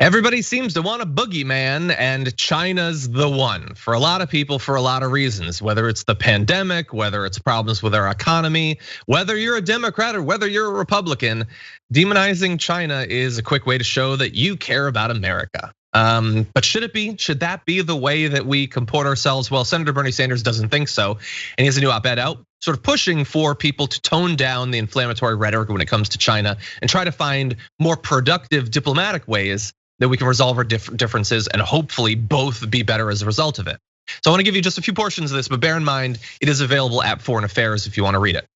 Everybody seems to want a boogeyman, and China's the one for a lot of people for a lot of reasons, whether it's the pandemic, whether it's problems with our economy, whether you're a Democrat or whether you're a Republican. Demonizing China is a quick way to show that you care about America. But should that be the way that we comport ourselves? Well, Senator Bernie Sanders doesn't think so. And he has a new op-ed out sort of pushing for people to tone down the inflammatory rhetoric when it comes to China and try to find more productive diplomatic ways that we can resolve our differences and hopefully both be better as a result of it. So I wanna give you just a few portions of this, but bear in mind, it is available at Foreign Affairs if you wanna read it.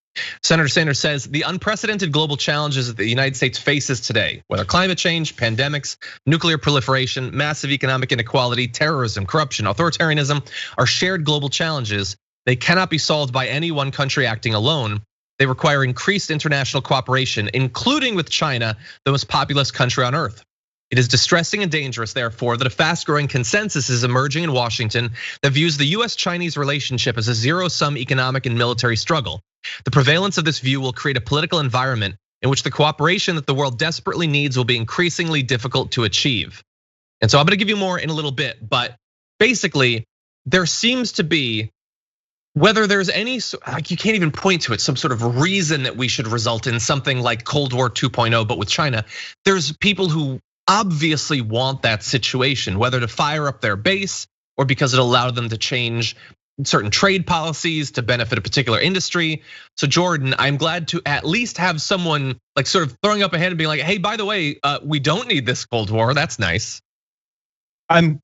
Senator Sanders says the unprecedented global challenges that the United States faces today, whether climate change, pandemics, nuclear proliferation, massive economic inequality, terrorism, corruption, authoritarianism, are shared global challenges. They cannot be solved by any one country acting alone. They require increased international cooperation, including with China, the most populous country on earth. It is distressing and dangerous, therefore, that a fast-growing consensus is emerging in Washington that views the US-Chinese relationship as a zero-sum economic and military struggle. The prevalence of this view will create a political environment in which the cooperation that the world desperately needs will be increasingly difficult to achieve. And so I'm gonna give you more in a little bit, but basically, there seems to be, whether there's any, like you can't even point to it, some sort of reason that we should result in something like Cold War 2.0, but with China, there's people who obviously want that situation, whether to fire up their base or because it allowed them to change certain trade policies to benefit a particular industry. So Jordan, I'm glad to at least have someone like sort of throwing up a hand and being like, hey, by the way, we don't need this Cold War. That's nice. When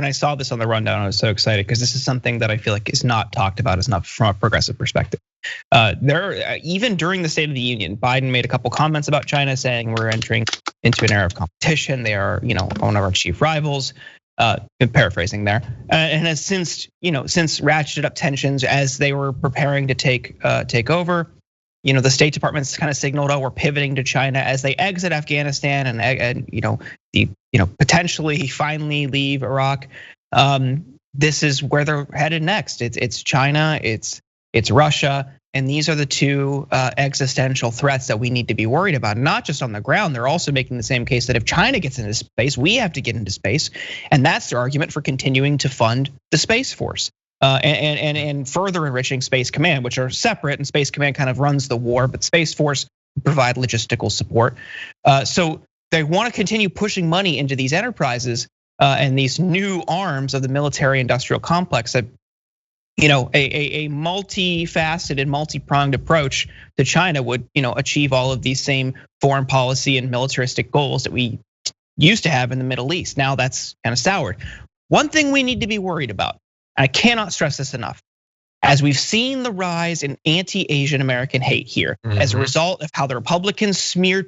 I saw this on the rundown, I was so excited because this is something that I feel like is not talked about as enough from a progressive perspective. Even during the State of the Union, Biden made a couple comments about China, saying we're entering into an era of competition. They are, one of our chief rivals. Paraphrasing there, and has since ratcheted up tensions as they were preparing to take over. The State Department's kind of signaled, oh, we're pivoting to China as they exit Afghanistan and potentially finally leave Iraq. This is where they're headed next. It's China, it's Russia, and these are the two existential threats that we need to be worried about. Not just on the ground, they're also making the same case that if China gets into space, we have to get into space, and that's their argument for continuing to fund the Space Force. And further enriching Space Command, which are separate, and Space Command kind of runs the war, but Space Force provide logistical support. So they want to continue pushing money into these enterprises and these new arms of the military-industrial complex. That a multifaceted, multi-pronged approach to China would achieve all of these same foreign policy and militaristic goals that we used to have in the Middle East. Now that's kind of soured. One thing we need to be worried about, I cannot stress this enough, as we've seen the rise in anti-Asian American hate here as a result of how the Republicans smeared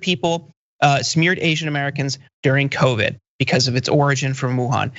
Asian Americans during COVID because of its origin from Wuhan.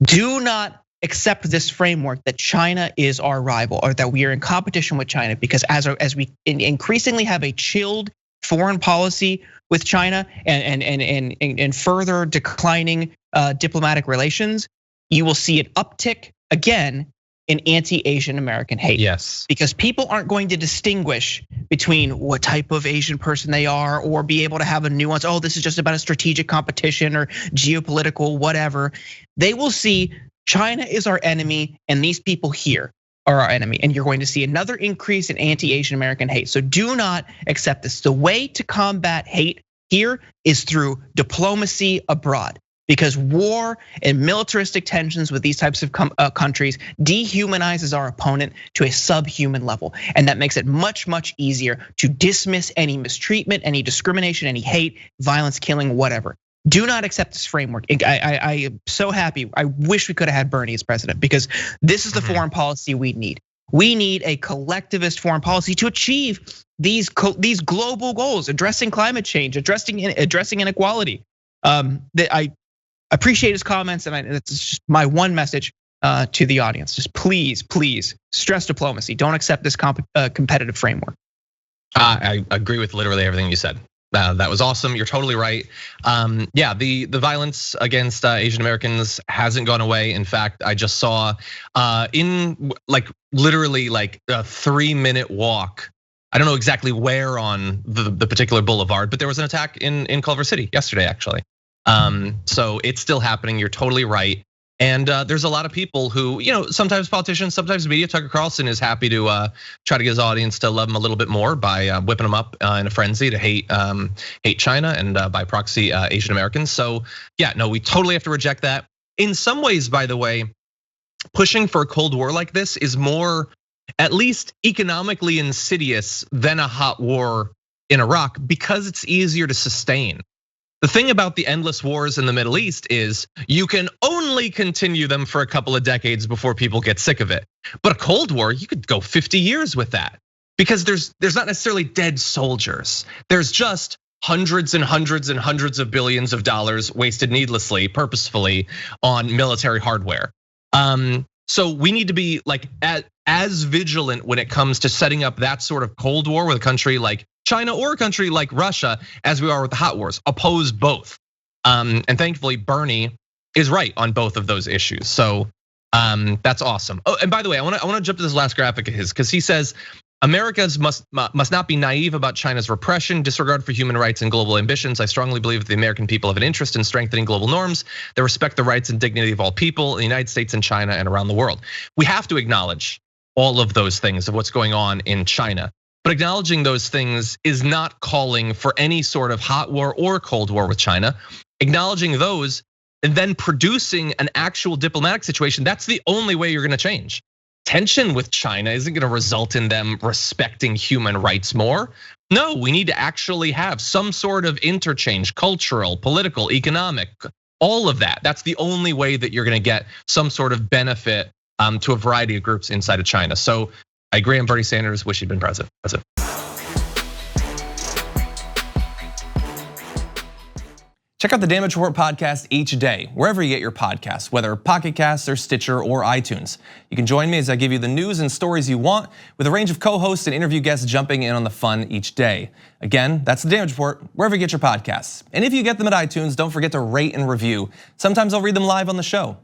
Do not accept this framework that China is our rival or that we are in competition with China, because as we increasingly have a chilled foreign policy with China and further declining diplomatic relations, you will see an uptick again in anti-Asian American hate. Yes. Because people aren't going to distinguish between what type of Asian person they are or be able to have a nuance. Oh, this is just about a strategic competition or geopolitical whatever. They will see China is our enemy and these people here are our enemy. And you're going to see another increase in anti-Asian American hate. So do not accept this. The way to combat hate here is through diplomacy abroad. Because war and militaristic tensions with these types of countries dehumanizes our opponent to a subhuman level. And that makes it much, much easier to dismiss any mistreatment, any discrimination, any hate, violence, killing, whatever. Do not accept this framework. I am so happy. I wish we could have had Bernie as president, because this is the foreign policy we need. We need a collectivist foreign policy to achieve these global goals, addressing climate change, addressing inequality. That I appreciate his comments, and it's just my one message to the audience. Just please stress diplomacy. Don't accept this competitive framework. I agree with literally everything you said. That was awesome. You're totally right. Yeah, the violence against Asian Americans hasn't gone away. In fact, I just saw in literally a 3-minute walk. I don't know exactly where on the particular boulevard, but there was an attack in Culver City yesterday, actually. So it's still happening. You're totally right. And there's a lot of people who, sometimes politicians, sometimes media. Tucker Carlson is happy to try to get his audience to love him a little bit more by whipping them up in a frenzy to hate China and by proxy Asian Americans. So yeah, no, we totally have to reject that. In some ways, by the way, pushing for a Cold War like this is more, at least economically insidious than a hot war in Iraq because it's easier to sustain. The thing about the endless wars in the Middle East is you can only continue them for a couple of decades before people get sick of it. But a Cold War, you could go 50 years with that because there's not necessarily dead soldiers. There's just hundreds and hundreds and hundreds of billions of dollars wasted needlessly, purposefully on military hardware. So we need to be like as vigilant when it comes to setting up that sort of Cold War with a country like China or a country like Russia as we are with the hot wars. Oppose both. And thankfully Bernie is right on both of those issues. So that's awesome. Oh, and by the way, I want to jump to this last graphic of his because he says Americans must not be naive about China's repression, disregard for human rights and global ambitions. I strongly believe that the American people have an interest in strengthening global norms that respect the rights and dignity of all people in the United States and China and around the world. We have to acknowledge all of those things of what's going on in China. But acknowledging those things is not calling for any sort of hot war or Cold War with China. Acknowledging those and then producing an actual diplomatic situation, that's the only way you're gonna change. Tension with China isn't gonna result in them respecting human rights more. No, we need to actually have some sort of interchange, cultural, political, economic, all of that. That's the only way that you're gonna get some sort of benefit to a variety of groups inside of China. So I agree on Bernie Sanders, wish he'd been president. Check out the Damage Report podcast each day, wherever you get your podcasts, whether Pocket Casts or Stitcher or iTunes. You can join me as I give you the news and stories you want with a range of co-hosts and interview guests jumping in on the fun each day. Again, that's the Damage Report, wherever you get your podcasts. And if you get them at iTunes, don't forget to rate and review. Sometimes I'll read them live on the show.